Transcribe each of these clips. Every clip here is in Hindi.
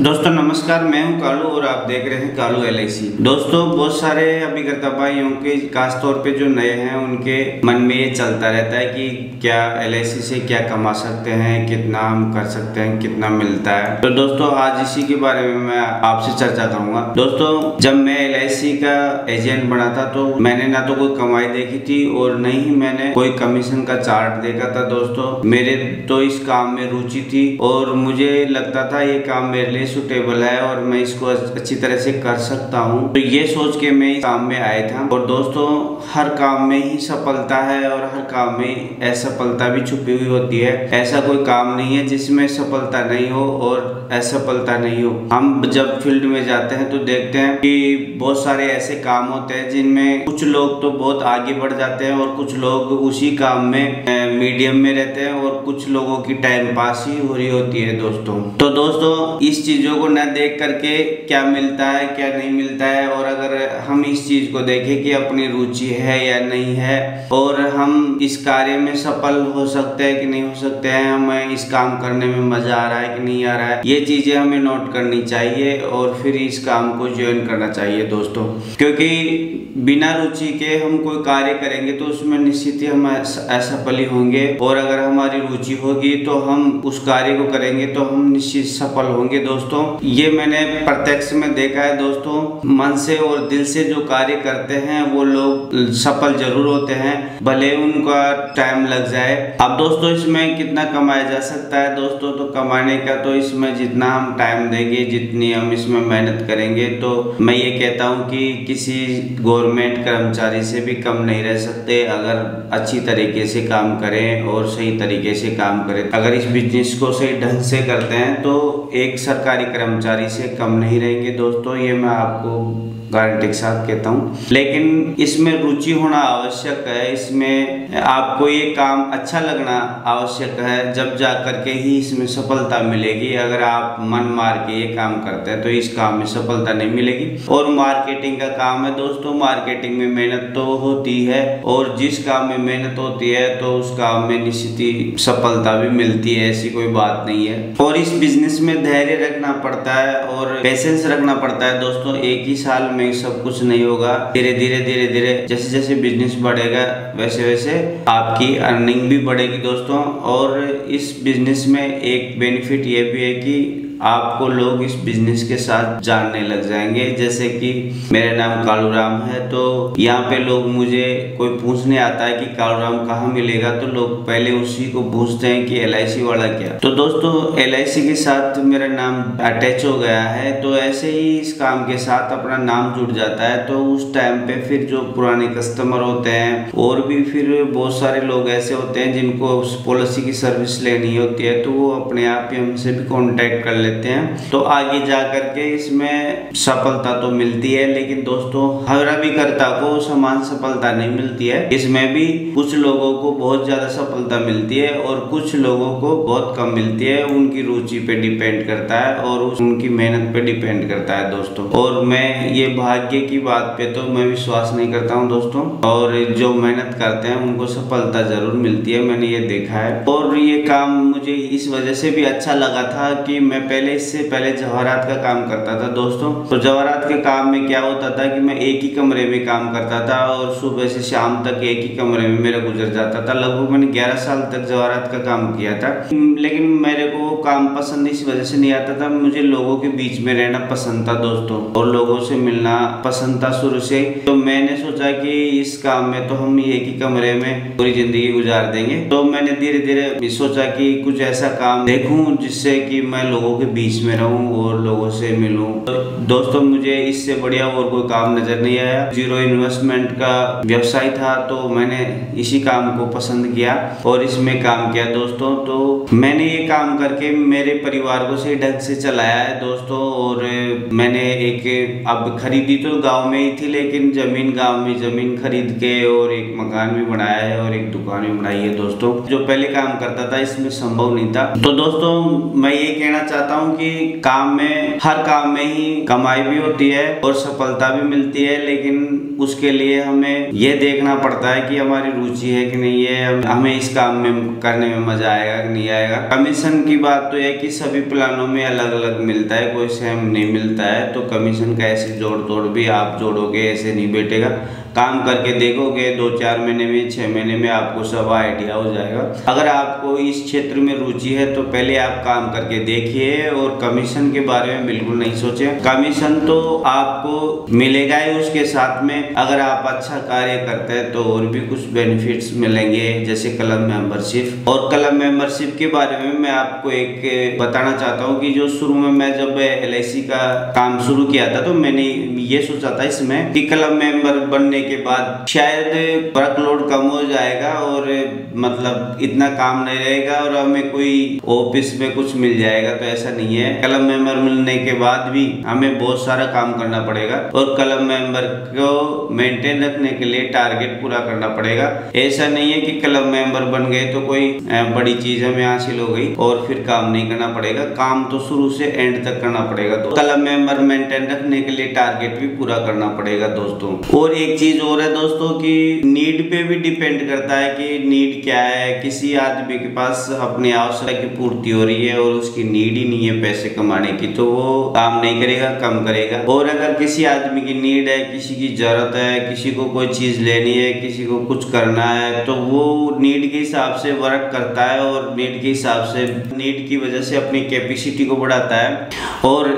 दोस्तों नमस्कार, मैं हूं कालू और आप देख रहे हैं कालू LIC। दोस्तों बहुत सारे अभिकर्ता भाइयों के खासतौर पे जो नए हैं उनके मन में ये चलता रहता है कि क्या LIC से क्या कमा सकते हैं, कितना हम कर सकते हैं, कितना मिलता है। तो दोस्तों आज इसी के बारे में मैं आपसे चर्चा करूंगा। दोस्तों जब मैं LIC का एजेंट बना था तो मैंने ना तो कोई कमाई देखी थी और न ही मैंने कोई कमीशन का चार्ट देखा था। दोस्तों मेरे तो इस काम में रुचि थी और मुझे लगता था ये काम मेरे लिए सुटेबल है और मैं इसको अच्छी तरह से कर सकता हूँ। तो ये सोच के मैं इस काम में आया था। और दोस्तों हर काम में ही सफलता है और हर काम में असफलता भी छुपी हुई होती है। ऐसा कोई काम नहीं है जिसमें सफलता नहीं हो और असफलता नहीं हो। हम जब फील्ड में जाते हैं तो देखते हैं कि बहुत सारे ऐसे काम होते हैं जिनमें कुछ लोग तो बहुत आगे बढ़ जाते हैं और कुछ लोग उसी काम में मीडियम में रहते हैं और कुछ लोगों की टाइम पास ही हो रही होती है। दोस्तों दोस्तों इस चीजों को न देख करके क्या मिलता है क्या नहीं मिलता है, और अगर हम इस चीज को देखें कि अपनी रुचि है या नहीं है और हम इस कार्य में सफल हो सकते हैं कि नहीं हो सकते हैं, हमें इस काम करने में मजा आ रहा है कि नहीं आ रहा है, ये चीजें हमें नोट करनी चाहिए और फिर इस काम को ज्वाइन करना चाहिए। दोस्तों क्योंकि बिना रुचि के हम कोई कार्य करेंगे तो उसमें निश्चित ही हम असफल ही होंगे, और अगर हमारी रुचि होगी तो हम उस कार्य को करेंगे तो हम निश्चित सफल होंगे। दोस्तों ये मैंने प्रत्यक्ष में देखा है। दोस्तों मन से और दिल से जो कार्य करते हैं वो लोग सफल जरूर होते हैं, भले उनका टाइम लग जाए। अब दोस्तों इसमें कितना कमाया जा सकता है? दोस्तों तो कमाने का तो इसमें जितना हम टाइम देंगे, जितनी हम इसमें मेहनत करेंगे, तो मैं ये कहता हूँ कि किसी गवर्नमेंट कर्मचारी से भी कम नहीं रह सकते अगर अच्छी तरीके से काम करें और सही तरीके से काम करें। अगर इस बिजनेस को सही ढंग से करते हैं तो एक सरकारी कर्मचारी से कम नहीं रहेंगे। दोस्तों ये मैं आपको गारंटी के साथ कहता हूँ, लेकिन इसमें रुचि होना आवश्यक है। इसमें आपको ये काम अच्छा लगना आवश्यक है, जब जा करके ही इसमें सफलता मिलेगी। अगर आप मन मार के ये काम करते हैं तो इस काम में सफलता नहीं मिलेगी। और मार्केटिंग का काम है दोस्तों, मार्केटिंग में मेहनत तो होती है और जिस काम में मेहनत होती है तो उस काम में निश्चित ही सफलता भी मिलती है, ऐसी कोई बात नहीं है। और इस बिजनेस में धैर्य रखना पड़ता है और पेशेंस रखना पड़ता है। दोस्तों एक ही साल में सब कुछ नहीं होगा, धीरे धीरे जैसे जैसे बिजनेस बढ़ेगा वैसे वैसे आपकी अर्निंग भी बढ़ेगी। दोस्तों और इस बिजनेस में एक बेनिफिट ये भी है कि आपको लोग इस बिजनेस के साथ जानने लग जाएंगे। जैसे कि मेरा नाम कालू राम है तो यहाँ पे लोग मुझे कोई पूछने आता है कि कालू राम कहाँ मिलेगा, तो लोग पहले उसी को पूछते हैं कि LIC वाला क्या। तो दोस्तों LIC के साथ मेरा नाम अटैच हो गया है, तो ऐसे ही इस काम के साथ अपना नाम जुड़ जाता है। तो उस टाइम पे फिर जो पुराने कस्टमर होते हैं और भी फिर बहुत सारे लोग ऐसे होते हैं जिनको उस पॉलिसी की सर्विस लेनी होती है, तो वो अपने आप ही हमसे भी कॉन्टेक्ट कर लेते हैं। तो आगे जा करके इसमें सफलता तो मिलती है, लेकिन दोस्तों हर अभिकर्ता को समान सफलता नहीं मिलती है। इसमें भी कुछ लोगों को बहुत ज्यादा सफलता मिलती है और कुछ लोगों को बहुत कम मिलती है। उनकी रुचि पे डिपेंड करता है और उनकी मेहनत पे डिपेंड करता है दोस्तों। और मैं ये भाग्य की बात पे तो मैं विश्वास नहीं करता हूँ दोस्तों, और जो मेहनत करते हैं उनको सफलता जरूर मिलती है, मैंने ये देखा है। और ये काम मुझे इस वजह से भी अच्छा लगा था कि मैं इससे पहले जवाहरात का काम करता था। दोस्तों तो जवाहरात के काम में क्या होता था कि मैं एक ही कमरे में काम करता था और सुबह से शाम तक एक ही कमरे में मेरा गुजर जाता था। लगभग मैंने 11 साल तक जवाहरात का काम किया था, लेकिन मेरे को वो काम पसंद इस वजह से नहीं आता था। मुझे लोगों के बीच में रहना पसंद था दोस्तों, और लोगों से मिलना पसंद था शुरू से। तो मैंने सोचा कि इस काम में तो हम एक ही कमरे में पूरी जिंदगी गुजार देंगे। तो मैंने धीरे धीरे सोचा कि कुछ ऐसा काम देखूं जिससे कि मैं लोगों के बीच में रहूं और लोगों से मिलूं। तो दोस्तों मुझे इससे बढ़िया और कोई काम नजर नहीं आया। 0 इन्वेस्टमेंट का व्यवसाय था तो मैंने इसी काम को पसंद किया और इसमें काम किया दोस्तों। तो मैंने ये काम करके मेरे परिवार को सही ढंग से चलाया है दोस्तों। और मैंने एक अब खरीदी तो गांव में ही थी, लेकिन जमीन गांव में जमीन खरीद के और एक मकान भी बनाया है और एक दुकान भी बनाई है दोस्तों। जो पहले काम करता था इसमें संभव नहीं था। तो दोस्तों मैं ये कहना चाहता हूँ कि काम में, हर काम में ही कमाई भी होती है और सफलता भी मिलती है, लेकिन उसके लिए हमें यह देखना पड़ता है कि हमारी रुचि है कि नहीं है, हमें इस काम में करने में मजा आएगा कि नहीं आएगा। कमीशन की बात तो है कि सभी प्लानों में अलग अलग मिलता है, कोई सेम नहीं मिलता है। तो कमीशन का ऐसे जोड़ तोड़ भी आप जोड़ोगे, ऐसे नहीं बैठेगा। काम करके देखोगे 2-4 महीने में, 6 महीने में आपको सब आइडिया हो जाएगा। अगर आपको इस क्षेत्र में रुचि है तो पहले आप काम करके देखिए और कमीशन के बारे में बिल्कुल नहीं सोचें। कमीशन तो आपको मिलेगा ही, उसके साथ में अगर आप अच्छा कार्य करते हैं तो और भी कुछ बेनिफिट्स मिलेंगे, जैसे क्लब मेंबरशिप। और क्लब मेंबरशिप के बारे में मैं आपको एक बताना चाहता हूँ कि जो शुरू में मैं जब LIC का काम शुरू किया था तो मैंने ये सोचा था इसमें कि क्लब मेंबर बनने के बाद शायद वर्कलोड कम हो जाएगा और मतलब इतना काम नहीं रहेगा और हमें कोई ऑफिस में कुछ मिल जाएगा। तो ऐसा नहीं है, क्लब मेंबर मिलने के बाद भी हमें बहुत सारा काम करना पड़ेगा और क्लब मेंबर को मेंटेन रखने के लिए टारगेट पूरा करना पड़ेगा। ऐसा नहीं है कि क्लब मेंबर बन गए तो कोई बड़ी चीज हमें हासिल हो गई और फिर काम नहीं करना पड़ेगा। काम तो शुरू से एंड तक करना पड़ेगा। तो क्लब मेंबर मेंटेन रखने के लिए टारगेट भी पूरा करना पड़ेगा दोस्तों। और एक चीज और है दोस्तों कि नीड पे भी डिपेंड करता है कि नीड क्या है। किसी आदमी के पास अपनी आवश्यकता की पूर्ति हो रही है और उसकी नीड ही नहीं है पैसे कमाने की, तो वो काम नहीं करेगा, कम करेगा। और अगर किसी आदमी की नीड है, किसी की जरूरत है, किसी को कोई चीज लेनी है, किसी को कुछ करना है, तो वो नीड के हिसाब से वर्क करता है और नीड के हिसाब से, नीड की वजह से अपनी कैपेसिटी को बढ़ाता है और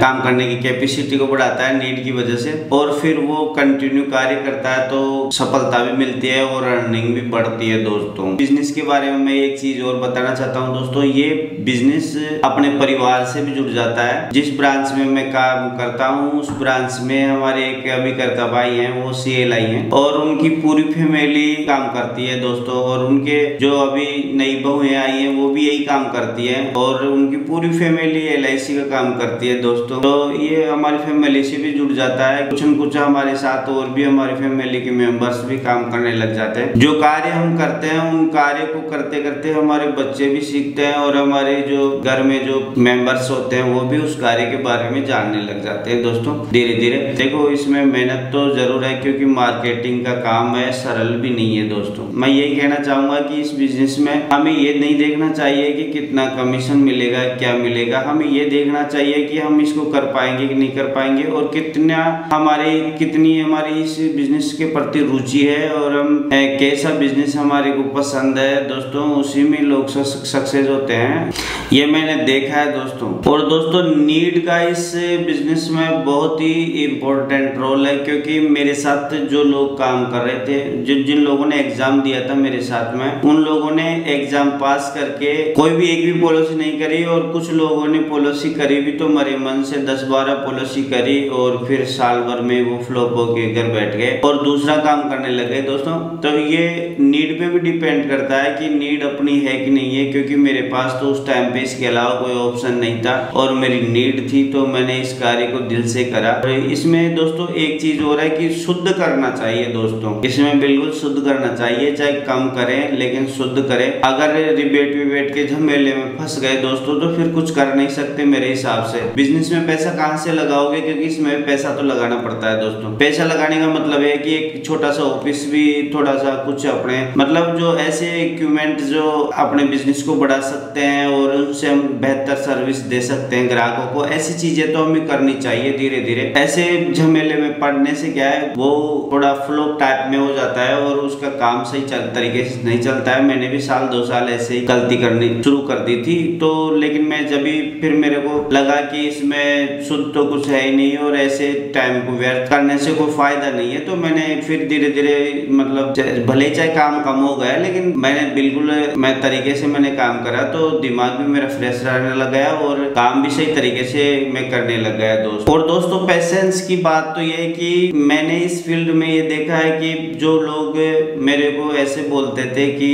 काम करने की कैपेसिटी को बढ़ाता है नीड की वजह से, और फिर वो कंटिन्यू कार्य करता है तो सफलता भी मिलती है और अर्निंग भी बढ़ती है दोस्तों। बिजनेस के बारे में मैं एक चीज और बताना चाहता हूँ दोस्तों, ये बिजनेस अपने परिवार से भी जुड़ जाता है। जिस ब्रांच में मैं काम करता हूँ उस ब्रांच में हमारे एक अभिकर्ता भाई हैं, वो CLI हैं और उनकी पूरी फैमिली काम करती है दोस्तों। और उनके जो अभी नई बहुएं आई हैं वो भी यही काम करती है और उनकी पूरी फैमिली LIC का काम करती है दोस्तों। तो ये हमारी फैमिली से भी जुड़ जाता है। कुछ न कुछ हमारे साथ और भी हमारी फैमिली के मेंबर्स भी काम करने लग जाते हैं। जो कार्य हम करते हैं उन कार्य को करते करते हमारे बच्चे भी सीखते हैं और हमारे जो घर में जो मेंबर्स होते हैं वो भी उस कार्य के बारे में जानने लग जाते हैं दोस्तों धीरे धीरे। देखो इसमें मेहनत तो जरूर है क्योंकि मार्केटिंग का काम है, सरल भी नहीं है दोस्तों। मैं यही कहना चाहूंगा कि इस बिजनेस में हमें ये नहीं देखना चाहिए कि कितना कमीशन मिलेगा, क्या मिलेगा। हमें ये देखना चाहिए कि हम इसको कर पाएंगे कि नहीं कर पाएंगे और कितनी हमारी इस बिजनेस के प्रति रुचि है और हम कैसा बिजनेस हमारे को पसंद है दोस्तों, उसी में लोग सक्सेस होते हैं। ये मैंने देखा है दोस्तों। और दोस्तों नीड का इस बिजनेस में बहुत ही इम्पोर्टेंट रोल है क्योंकि मेरे साथ जो लोग काम कर रहे थे, जिन लोगों ने एग्जाम दिया था मेरे साथ में, उन लोगों ने एग्जाम पास करके कोई भी एक भी पॉलिसी नहीं करी और कुछ लोगों ने पॉलिसी करी भी तो मरे मन से 10-12 पॉलिसी करी और फिर साल भर में वो फ्लॉप होके घर बैठ गए और दूसरा काम करने लगे दोस्तों। तो ये नीड पे भी डिपेंड करता है कि नीड अपनी है कि नहीं है, क्योंकि मेरे पास तो उस टाइम पे इसके अलावा कोई ऑप्शन नहीं था और मेरी नीड थी तो मैंने इस कार्य को दिल से करा। और इसमें दोस्तों एक चीज और है कि शुद्ध करना चाहिए दोस्तों, इसमें बिल्कुल शुद्ध करना चाहिए, चाहे कम करें लेकिन शुद्ध करें। अगर रिबेट के झमेले में फंस गए दोस्तों तो फिर कुछ कर नहीं सकते मेरे हिसाब से। बिजनेस में पैसा कहाँ से लगाओगे, क्योंकि इसमें पैसा तो लगाना पड़ता है दोस्तों। पैसा लगाने का मतलब है कि एक छोटा सा ऑफिस भी, थोड़ा सा कुछ अपने मतलब जो ऐसे इक्विपमेंट जो अपने बिजनेस को बढ़ा सकते हैं और उनसे हम बेहतर सर्विस दे सकते हैं ग्राहकों को, ऐसी चीजें तो हमें करनी चाहिए धीरे धीरे। ऐसे झमेले में पड़ने से क्या है, वो थोड़ा फ्लॉप टाइप में हो जाता है और उसका काम सही तरीके से नहीं चलता है। मैंने भी 1-2 साल ऐसे ही गलती करनी शुरू कर दी थी तो, लेकिन मैं जब भी फिर मेरे को लगा कि इसमें शुद्ध तो कुछ है ही नहीं और ऐसे टाइम को व्यर्थ करने से कोई फायदा नहीं है, तो मैंने फिर धीरे धीरे मतलब भले चाहे काम कम हो गया लेकिन मैंने बिल्कुल मैं तरीके से मैंने काम करा तो दिमाग भी मेरा फ्रेश रहने लग गया और काम भी सही तरीके से मैं करने लग गया दोस्तों। और दोस्तों पेशेंस की बात तो ये है कि मैंने इस फील्ड में ये देखा है कि जो लोग मेरे को ऐसे बोलते थे कि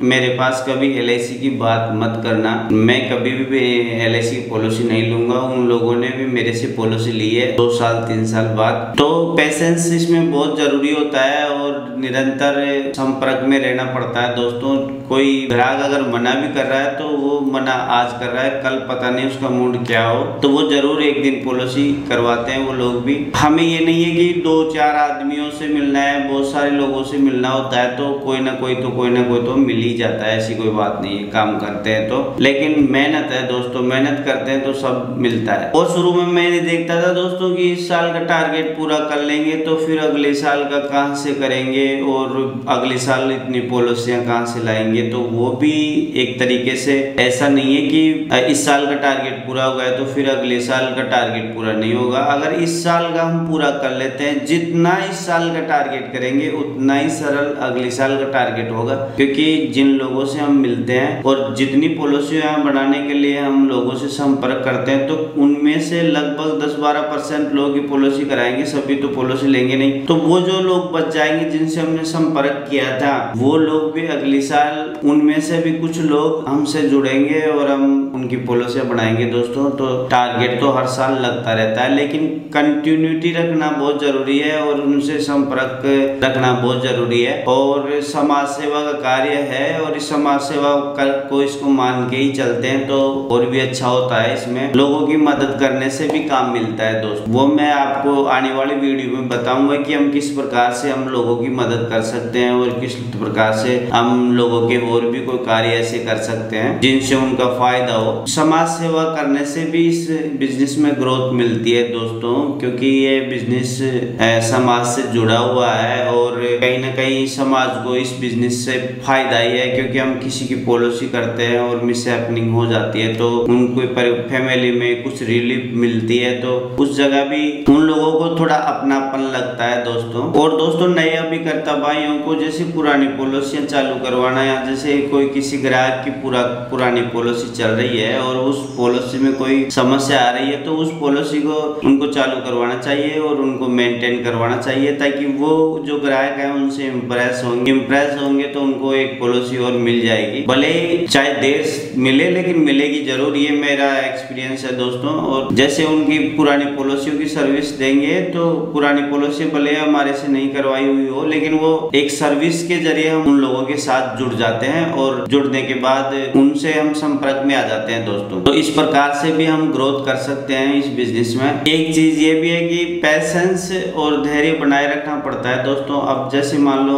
मेरे पास कभी LIC की बात मत करना, मैं कभी भी LIC की पॉलिसी नहीं लूंगा, उन लोगों ने भी मेरे से पॉलिसी ली है 2 साल 3 साल बाद। तो पेशेंस बिजनेस में बहुत जरूरी होता है और निरंतर संपर्क में रहना पड़ता है दोस्तों। कोई ग्राहक अगर मना भी कर रहा है तो वो मना आज कर रहा है, कल पता नहीं उसका मूड क्या हो, तो वो जरूर एक दिन पॉलिसी करवाते हैं वो लोग भी। हमें ये नहीं है कि 2-4 आदमियों से मिलना है, बहुत सारे लोगों से मिलना होता है, तो कोई ना कोई तो मिल ही जाता है, ऐसी कोई बात नहीं है काम करते हैं तो। लेकिन मेहनत है दोस्तों, मेहनत करते हैं तो सब मिलता है। और शुरू में मैंने देखता था दोस्तों कि इस साल का टारगेट पूरा कर लेंगे तो फिर अगले साल का कहां से करेंगे और अगले साल इतनी पॉलिसियां कहां से लाएंगे, तो वो भी एक तरीके से ऐसा नहीं है कि इस साल का टारगेट पूरा हो गया तो फिर अगले साल का टारगेट पूरा नहीं होगा। अगर इस साल का हम पूरा कर लेते हैं, जितना इस साल का टारगेट करेंगे उतना ही सरल अगले साल का टारगेट होगा, क्योंकि जिन लोगों से हम मिलते हैं और जितनी पॉलिसियां बनाने के लिए हम लोगों से संपर्क करते हैं, तो उनमें से लगभग 10-12% लोग ही पॉलिसी कराएंगे, सभी तो पॉलिसी लेंगे नहीं। तो वो जो लोग बच जाएंगे जिनसे हमने संपर्क किया था, वो लोग भी अगले साल उनमें से भी कुछ लोग हमसे जुड़ेंगे और हम उनकी पॉलिसियां बनाएंगे दोस्तों। तो टारगेट तो हर साल लगता रहता है, लेकिन कंटिन्यूटी रखना बहुत जरूरी है और उनसे संपर्क रखना बहुत जरूरी है। और समाज सेवा का कार्य है और इस समाज सेवा को इसको मान के ही चलते हैं तो और भी अच्छा होता है। इसमें लोगों की मदद करने से भी काम मिलता है दोस्तों। वो मैं आपको आने वाली वीडियो में बताऊंगा कि हम किस प्रकार से हम लोगों की मदद कर सकते हैं और किस प्रकार से हम लोगों के और भी कोई कार्य ऐसे कर सकते हैं जिनसे उनका फायदा हो। समाज सेवा करने से भी इस बिजनेस में ग्रोथ मिलती है दोस्तों, क्योंकि ये बिजनेस समाज से जुड़ा हुआ है और कहीं ना कहीं समाज को इस बिजनेस से फायदा ही है, क्योंकि हम किसी की पॉलिसी करते हैं और मिसहैपनिंग हो जाती है तो उनको फैमिली में कुछ रिलीफ मिलती है, तो उस जगह भी उन लोगों को थोड़ा अपनापन लगता है दोस्तों। और दोस्तों नए अभिकर्ता भाइयों को जैसे पुरानी पॉलिसियां चालू करवाना, या जैसे कोई किसी ग्राहक की पुरानी पॉलिसी चल रही है और उस पॉलिसी में कोई समस्या आ रही है, तो उस पॉलिसी को उनको चालू करवाना चाहिए और उनको मेंटेन करवाना चाहिए, ताकि वो जो ग्राहक है उनसे इम्प्रेस होंगे तो उनको एक पॉलिसी और मिल जाएगी। भले चाहे देर मिले लेकिन मिलेगी जरूर, ये मेरा एक्सपीरियंस है दोस्तों। और जैसे उनकी पुरानी पॉलिसियों की सर्विस देंगे तो पुरानी पॉलिसी भले हमारे से नहीं करवाई हुई हो, लेकिन वो एक सर्विस के जरिए हम उन लोगों के साथ जुड़ जाते हैं और जुड़ने के बाद उनसे हम संपर्क में आ जाते हैं दोस्तों। तो इस प्रकार से भी हम ग्रोथ कर सकते हैं इस बिजनेस में। एक चीज ये भी है कि पैशंस और धैर्य बनाए रखना पड़ता है दोस्तों। अब जैसे मान लो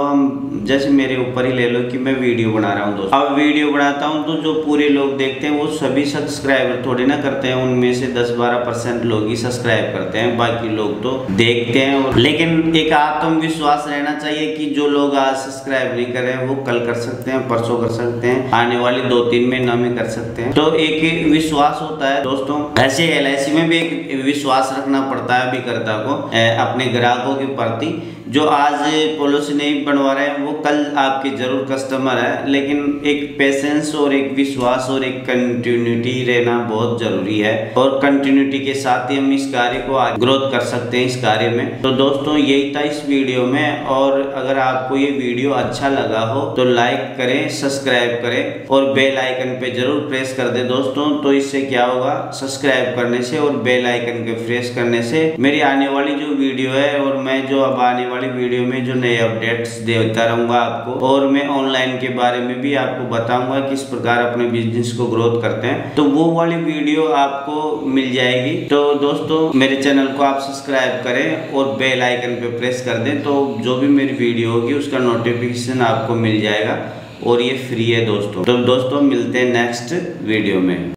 जैसे मेरे ऊपर ही ले लो कि मैं वीडियो बना रहा हूँ दोस्तों, अब वीडियो बनाता हूँ तो जो पूरे लोग देखते हैं वो सभी सब्सक्राइबर थोड़ी ना करते हैं, उनमें से 10-12% लोग ही सब्सक्राइब करते हैं, बाकी लोग तो देखते हैं। और लेकिन एक आत्मविश्वास रहना चाहिए कि जो लोग आज सब्सक्राइब नहीं कर रहे हैं वो कल कर सकते हैं, परसों कर सकते हैं, आने वाले 2-3 महीनों में कर सकते हैं। तो एक विश्वास होता है दोस्तों। ऐसे LIC में भी एक विश्वास रखना पड़ता है अभिकर्ता को अपने ग्राहकों के प्रति। जो आज पॉलिसी नहीं बनवा रहे हैं वो कल आपके जरूर कस्टमर है, लेकिन एक पेशेंस और एक विश्वास और एक कंटिन्यूटी रहना बहुत जरूरी है, और कंटिन्यूटी के साथ ही हम इस कार्य को ग्रोथ कर सकते हैं इस कार्य में। तो दोस्तों यही था इस वीडियो में, और अगर आपको ये वीडियो अच्छा लगा हो तो लाइक करें, सब्सक्राइब करें और बेल आइकन पे जरूर प्रेस कर दे दोस्तों। तो इससे क्या होगा, सब्सक्राइब करने से और बेल आइकन के प्रेस करने से मेरी आने वाली जो वीडियो है और मैं जो अब आने वाली वीडियो में जो नए अपडेट्स देता रहूंगा आपको, और मैं ऑनलाइन के बारे में भी आपको बताऊंगा किस प्रकार अपने बिजनेस को ग्रोथ करते हैं, तो वो वाली वीडियो आपको मिल जाएगी। तो दोस्तों मेरे चैनल को आप सब्सक्राइब करें और बेल आइकन पे प्रेस कर दें, तो जो भी मेरी वीडियो होगी उसका नोटिफिकेशन आपको मिल जाएगा और ये फ्री है दोस्तों। तो दोस्तों मिलते हैं नेक्स्ट वीडियो में।